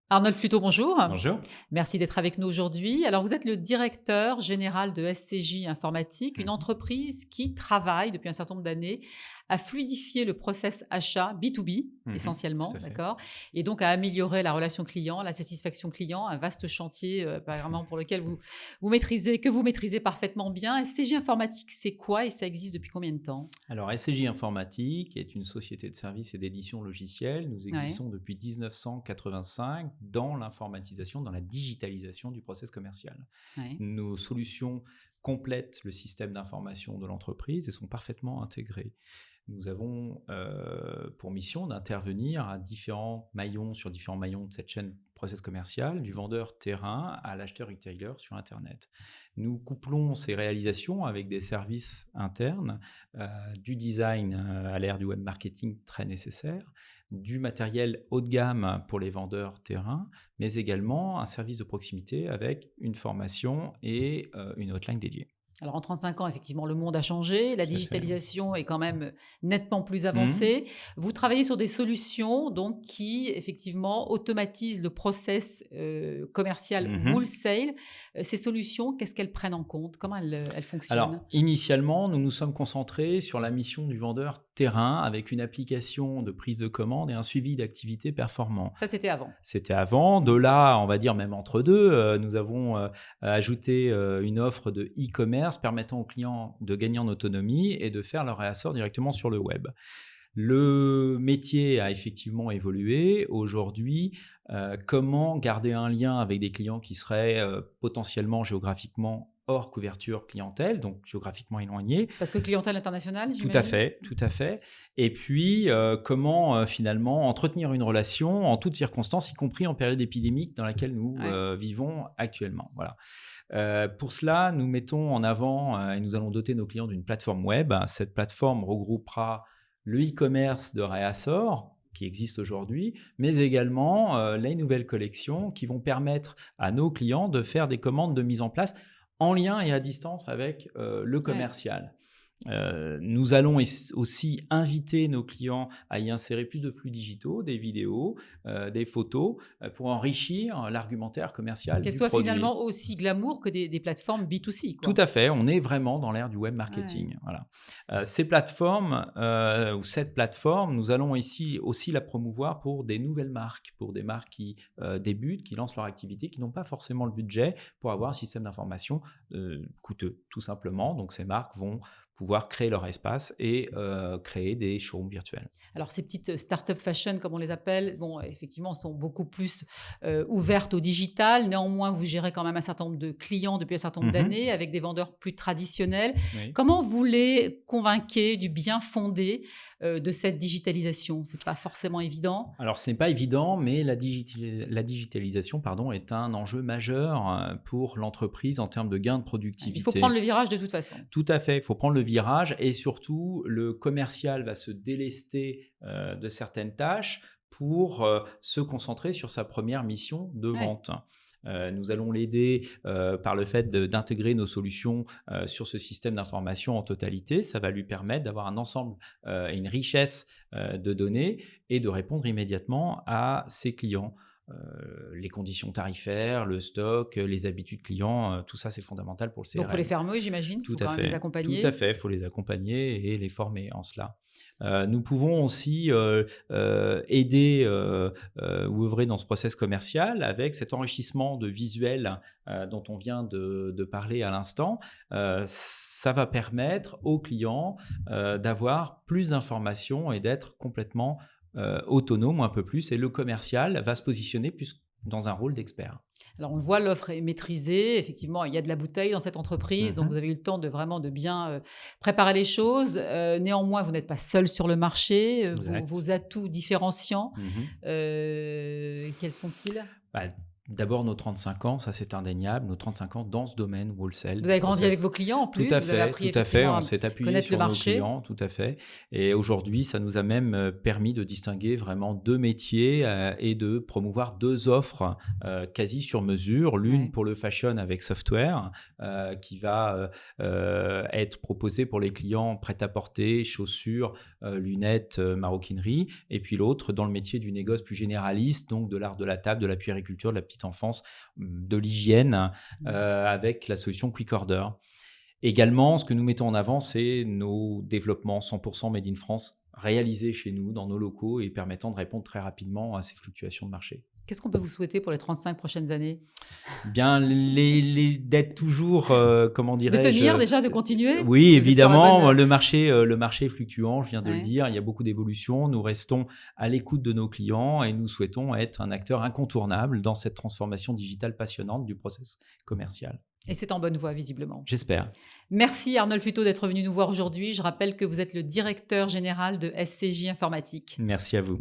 Arnold Fluto, bonjour. Bonjour. Merci d'être avec nous aujourd'hui. Alors, vous êtes le directeur général de SCJ Informatique, une Mmh. entreprise qui travaille depuis un certain nombre d'années à fluidifier le process achat B2B Mmh. Tout essentiellement, à fait. d'accord? Et donc à améliorer la relation client, la satisfaction client, un vaste chantier apparemment pour lequel que vous maîtrisez parfaitement bien. SCJ Informatique, c'est quoi et ça existe depuis combien de temps? Alors SCJ Informatique est une société de services et d'édition logicielle. Nous Ouais, existons depuis 1985 dans l'informatisation, dans la digitalisation du process commercial. ouais. Nos solutions complètent le système d'information de l'entreprise et sont parfaitement intégrées. Nous avons pour mission d'intervenir sur différents maillons de cette chaîne process commercial, du vendeur terrain à l'acheteur retailer sur Internet. Nous couplons ces réalisations avec des services internes, du design à l'ère du web marketing très nécessaire, du matériel haut de gamme pour les vendeurs terrain, mais également un service de proximité avec une formation et une hotline dédiée. Alors en 35 ans, effectivement, le monde a changé, la Tout à fait. digitalisation est quand même nettement plus Mmh. avancée. Vous travaillez sur des solutions donc qui effectivement automatisent le process, commercial Mmh. wholesale. Ces solutions, qu'est-ce qu'elles prennent en compte? Comment elles fonctionnent? Alors, initialement, nous nous sommes concentrés sur la mission du vendeur terrain avec une application de prise de commande et un suivi d'activité performant. Ça, c'était avant. C'était avant. De Mmh. là, on va dire même entre deux, nous avons ajouté une offre de e-commerce permettant aux clients de gagner en autonomie et de faire leur réassort directement sur le web. Le métier a effectivement évolué. Aujourd'hui, comment garder un lien avec des clients qui seraient potentiellement géographiquement hors couverture clientèle, donc géographiquement éloignés. Parce que clientèle internationale, Tout à j'imagine? fait, tout à fait. Et puis, comment finalement entretenir une relation en toutes circonstances, y compris en période épidémique dans laquelle nous Ouais. vivons actuellement. Voilà. Pour cela, nous mettons en avant et nous allons doter nos clients d'une plateforme web. Cette plateforme regroupera le e-commerce de Réassort, qui existe aujourd'hui, mais également les nouvelles collections qui vont permettre à nos clients de faire des commandes de mise en place en lien et à distance avec le Ouais. commercial. Nous allons aussi inviter nos clients à y insérer plus de flux digitaux, des vidéos, des photos, pour enrichir l'argumentaire commercial Qu'elles du soient produit. finalement aussi glamour que des plateformes B2C, Tout quoi. à fait, on est vraiment dans l'ère du web Ouais. marketing, voilà. Ces plateformes, ou cette plateforme, nous allons ici aussi la promouvoir pour des nouvelles marques, pour des marques qui, débutent, qui lancent leur activité, qui n'ont pas forcément le budget pour avoir un système d'information, coûteux, tout simplement. Donc ces marques vont pouvoir créer leur espace et créer des showrooms virtuels. Alors ces petites start-up fashion comme on les appelle, bon effectivement sont beaucoup plus, ouvertes au digital. Néanmoins, vous gérez quand même un certain nombre de clients depuis un certain nombre Mmh. d'années avec des vendeurs plus traditionnels. Oui. Comment vous les convainquez du bien fondé, de cette digitalisation? C'est pas forcément évident. Alors, ce n'est pas évident, mais la digitalisation, pardon, est un enjeu majeur, pour l'entreprise en termes de gains de Il faut prendre productivité. le virage de toute façon. Tout à fait, il faut prendre le virage et surtout le commercial va se délester, de certaines tâches pour, se concentrer sur sa première mission de Ouais. vente. Nous allons l'aider, par le fait d'intégrer nos solutions, sur ce système d'information en totalité. Ça va lui permettre d'avoir un ensemble, et une richesse, de données et de répondre immédiatement à ses clients. Les conditions tarifaires, le stock, les habitudes clients, tout ça c'est fondamental pour le Donc faut les CRM. fermer, j'imagine? Il Tout faut à quand même les fait, tout à accompagner. fait, il faut les accompagner et les former en cela. Nous pouvons aussi, aider, ou œuvrer dans ce process commercial avec cet enrichissement de visuels, dont on vient de parler à l'instant. Ça va permettre aux clients, d'avoir plus d'informations et d'être complètement, autonome un peu plus et le commercial va se positionner plus dans un rôle d'expert. Alors on le voit, l'offre est maîtrisée. Effectivement, il y a de la bouteille dans cette entreprise, donc vous Mmh. avez eu le temps de vraiment de bien, préparer les choses. Néanmoins, vous n'êtes pas seul sur le marché, Exact. vos atouts différenciants, Mmh. quels sont-ils? Bah, D'abord, nos 35 ans, ça c'est indéniable, nos 35 ans dans ce domaine wholesale Vous du avez grandi avec process. vos clients en Tout plus, à vous avez fait, appris tout à fait. effectivement On à s'est appuyé connaître le sur nos marché. clients, tout à fait. Et aujourd'hui, ça nous a même permis de distinguer vraiment 2 métiers et de promouvoir 2 offres quasi sur mesure. L'une Ouais. pour le fashion avec software qui va être proposée pour les clients prêt-à-porter, chaussures, lunettes, maroquinerie. Et puis l'autre dans le métier du négoce plus généraliste, donc de l'art de la table, de la puériculture, de la petite enfance, de l'hygiène avec la solution Quick Order. Également, ce que nous mettons en avant, c'est nos développements 100% made in France, réalisés chez nous, dans nos locaux et permettant de répondre très rapidement à ces fluctuations de marché. Qu'est-ce qu'on peut vous souhaiter pour les 35 prochaines années? Bien, d'être toujours, comment De tenir dirais-je, déjà, de continuer? oui, Vous êtes sur la évidemment, bonne. le marché est fluctuant, je viens de le Ouais. dire, il y a beaucoup d'évolutions. Nous restons à l'écoute de nos clients et nous souhaitons être un acteur incontournable dans cette transformation digitale passionnante du process commercial. Et c'est en bonne voie visiblement. J'espère. Merci Arnold Futo d'être venu nous voir aujourd'hui. Je rappelle que vous êtes le directeur général de SCJ Informatique. Merci à vous.